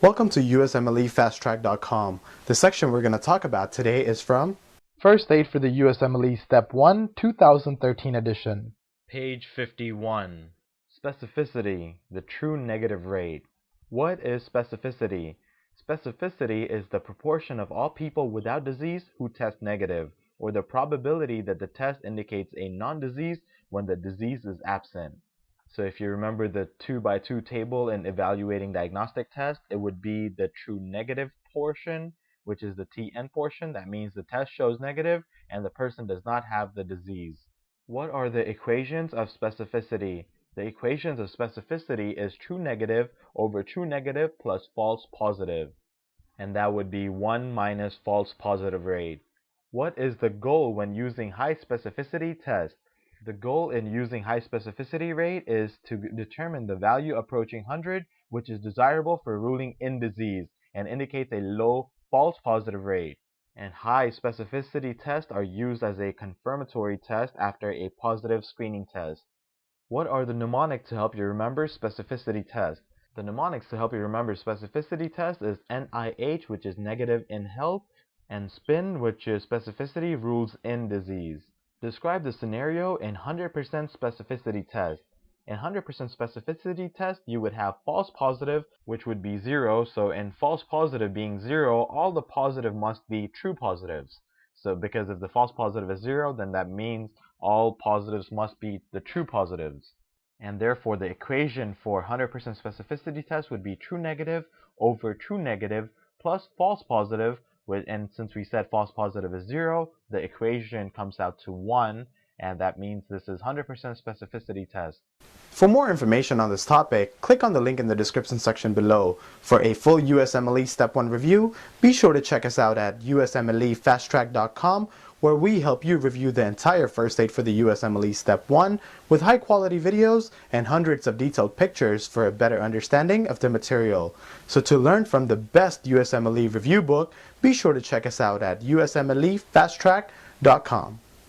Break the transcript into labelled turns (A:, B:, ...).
A: Welcome to USMLEFasttrack.com. The section we're going to talk about today is from First Aid for the USMLE Step 1, 2013 edition.
B: Page 51. Specificity, the true negative rate. What is specificity? Specificity is the proportion of all people without disease who test negative, or the probability that the test indicates a non-disease when the disease is absent. So if you remember the 2x2 table in evaluating diagnostic tests, it would be the true negative portion, which is the TN portion. That means the test shows negative and the person does not have the disease. What are the equations of specificity? The equations of specificity is true negative over true negative plus false positive. And that would be 1 minus false positive rate. What is the goal when using high specificity tests? The goal in using high specificity rate is to determine the value approaching 100, which is desirable for ruling in disease and indicates a low false positive rate. And high specificity tests are used as a confirmatory test after a positive screening test. What are the mnemonics to help you remember specificity tests? The mnemonics to help you remember specificity test is NIH, which is negative in health, and SPIN, which is specificity rules in disease. Describe the scenario in 100% specificity test. In 100% specificity test, you would have false positive, which would be 0. So in false positive being 0, all the positive must be true positives. So because if the false positive is 0, then that means all positives must be the true positives. And therefore, the equation for 100% specificity test would be true negative over true negative plus false positive. And since we said false positive is 0, the equation comes out to 1, and that means this is 100% specificity test.
A: For more information on this topic, click on the link in the description section below. For a full USMLE Step 1 review, be sure to check us out at USMLEFasttrack.com, where we help you review the entire first aid for the USMLE Step 1 with high quality videos and hundreds of detailed pictures for a better understanding of the material. So to learn from the best USMLE review book, be sure to check us out at USMLEFasttrack.com.